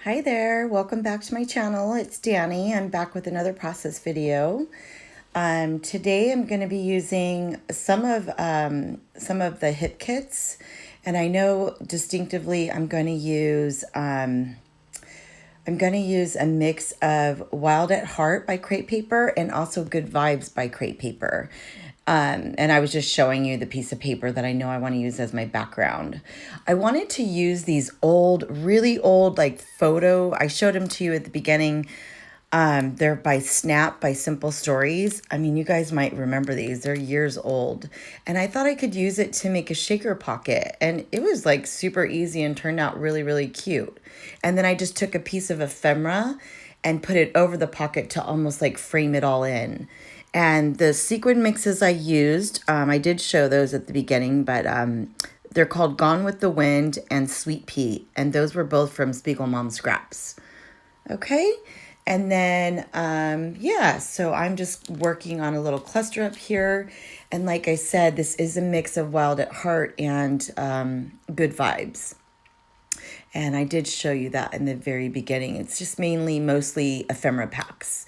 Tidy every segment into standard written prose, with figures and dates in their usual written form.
Hi there, welcome back to my channel. It's Danny. I'm back with another process video. Today I'm going to be using some of the hip kits, and I know distinctively I'm going to use a mix of Wild at Heart by Crepe Paper and also Good Vibes by Crepe Paper. And I was just showing you the piece of paper that I know I want to use as my background. I wanted to use these old, really old, like photo. I showed them to you at the beginning. They're by Snap by Simple Stories. I mean, you guys might remember these. They're years old. And I thought I could use it to make a shaker pocket. And it was like super easy and turned out really, really cute. And then I just took a piece of ephemera and put it over the pocket to almost like frame it all in. And the sequin mixes I used, I did show those at the beginning, but they're called Gone with the Wind and Sweet Pea. And those were both from Spiegel Mom Scraps. Okay. And then, yeah, so I'm just working on a little cluster up here. And like I said, this is a mix of Wild at Heart and Good Vibes. And I did show you that in the very beginning. It's just mostly ephemera packs.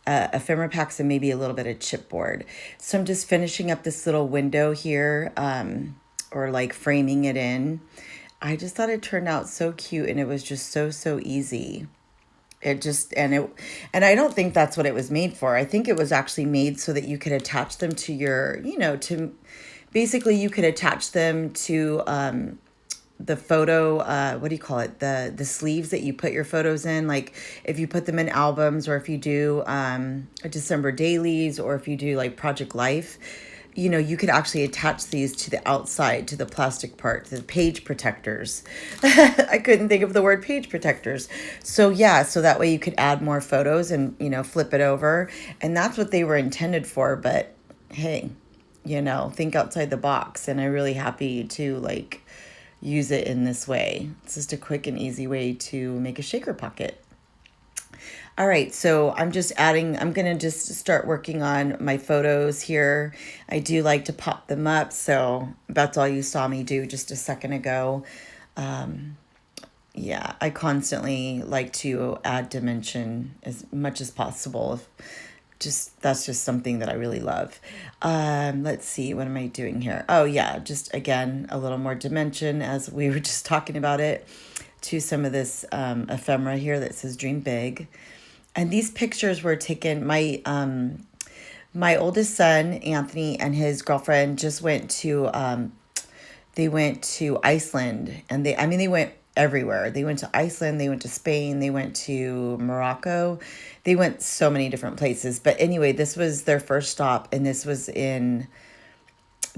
Ephemera packs and maybe a little bit of chipboard. So I'm just finishing up this little window here, or like framing it in. I just thought it turned out so cute, and it was just so easy. And I don't think that's what it was made for. I think it was actually made so that you could attach them to your, to basically you could attach them to the photo, what do you call it? The sleeves that you put your photos in. Like if you put them in albums, or if you do December dailies, or if you do like Project Life, you could actually attach these to the outside, to the plastic part, the page protectors. I couldn't think of the word page protectors. So yeah, so that way you could add more photos and, flip it over. And that's what they were intended for. But hey, think outside the box. And I'm really happy to like use it in this way. It's just a quick and easy way to make a shaker pocket. All right, so I'm going to just start working on my photos here. I do like to pop them up, so that's all you saw me do just a second ago. Yeah, I constantly like to add dimension as much as possible. That's just something that I really love. Let's see, what am I doing here? Oh yeah, just again, a little more dimension as we were just talking about it, to some of this ephemera here that says Dream Big. And these pictures were taken, my oldest son, Anthony, and his girlfriend just they went to Iceland, and they went everywhere. They went to Iceland, they went to Spain, they went to Morocco. They went so many different places. But anyway, this was their first stop, and this was in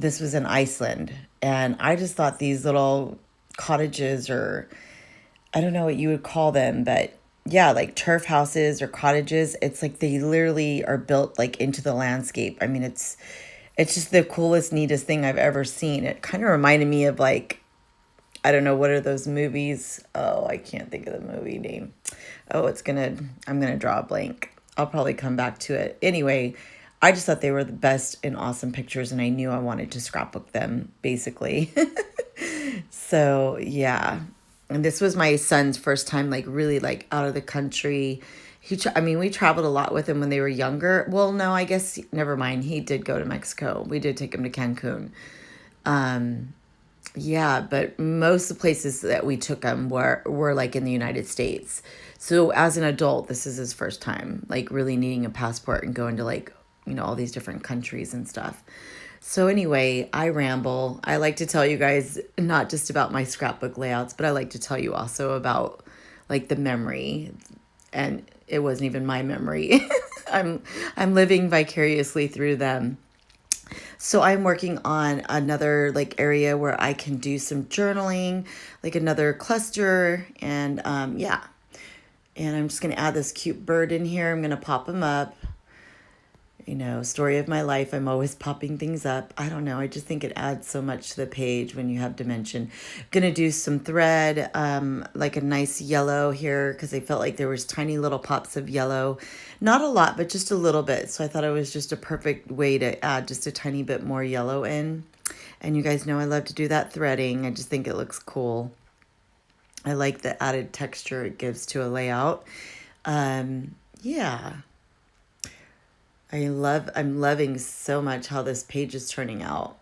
Iceland. And I just thought these little cottages, or I don't know what you would call them, but yeah, like turf houses or cottages. It's like they literally are built like into the landscape. I mean, it's just the coolest, neatest thing I've ever seen. It kind of reminded me of like, I don't know, what are those movies? Oh, I can't think of the movie name. Oh, I'm gonna draw a blank. I'll probably come back to it. Anyway, I just thought they were the best and awesome pictures, and I knew I wanted to scrapbook them, basically. So yeah. And this was my son's first time, like really like out of the country. We traveled a lot with him when they were younger. Well, no, I guess, never mind. He did go to Mexico. We did take him to Cancun. Yeah, but most of the places that we took him were like in the United States. So as an adult, this is his first time, like really needing a passport and going to like, all these different countries and stuff. So anyway, I ramble. I like to tell you guys not just about my scrapbook layouts, but I like to tell you also about like the memory. And it wasn't even my memory. I'm living vicariously through them. So I'm working on another like area where I can do some journaling, like another cluster, and yeah. And I'm just going to add this cute bird in here. I'm going to pop him up. Story of my life. I'm always popping things up. I don't know. I just think it adds so much to the page when you have dimension. Gonna do some thread, like a nice yellow here, because I felt like there was tiny little pops of yellow. Not a lot, but just a little bit. So I thought it was just a perfect way to add just a tiny bit more yellow in. And you guys know I love to do that threading. I just think it looks cool. I like the added texture it gives to a layout. Yeah. I'm loving so much how this page is turning out.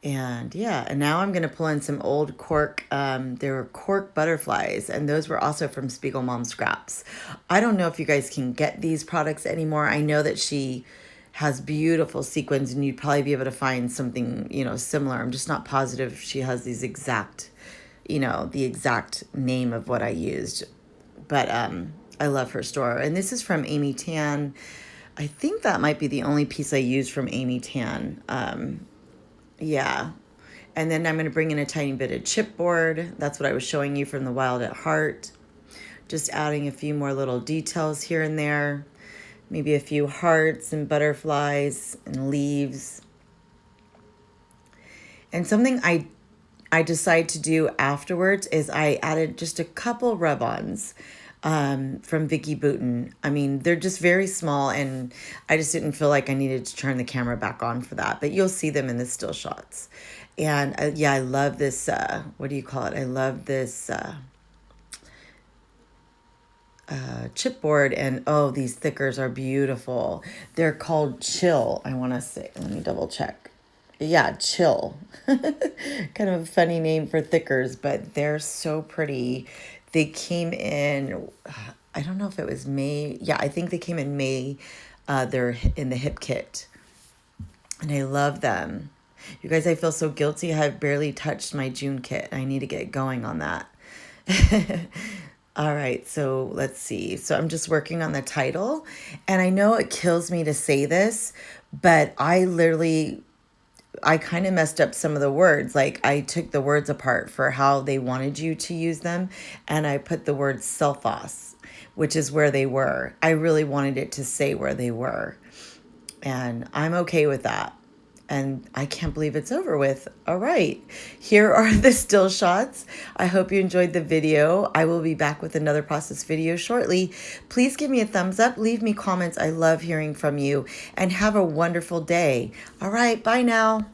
And yeah, and now I'm going to pull in some old cork. There were cork butterflies, and those were also from Spiegel Mom Scraps. I don't know if you guys can get these products anymore. I know that she has beautiful sequins, and you'd probably be able to find something, you know, similar. I'm just not positive if she has these exact, you know, the exact name of what I used. But I love her store. And this is from Amy Tan. I think that might be the only piece I used from Amy Tan. Yeah. And then I'm going to bring in a tiny bit of chipboard. That's what I was showing you from the Wild at Heart. Just adding a few more little details here and there. Maybe a few hearts and butterflies and leaves. And something I decided to do afterwards is I added just a couple rub-ons from Vicky Bouton. I mean, they're just very small, and I just didn't feel like I needed to turn the camera back on for that. But you'll see them in the still shots. And yeah, I love this, what do you call it? I love this chipboard, and oh, these thickers are beautiful. They're called Chill, I want to say. Let me double check. Yeah, Chill. Kind of a funny name for thickers, but they're so pretty. They came in, I don't know if it was May. Yeah, I think they came in May. They're in the hip kit. And I love them. You guys, I feel so guilty. I've barely touched my June kit. I need to get going on that. All right, so let's see. So I'm just working on the title. And I know it kills me to say this, but I kind of messed up some of the words. Like, I took the words apart for how they wanted you to use them, and I put the word Selfoss, which is where they were. I really wanted it to say where they were, and I'm okay with that. And I can't believe it's over with. All right, here are the still shots. I hope you enjoyed the video. I will be back with another process video shortly. Please give me a thumbs up, leave me comments. I love hearing from you, and have a wonderful day. All right, bye now.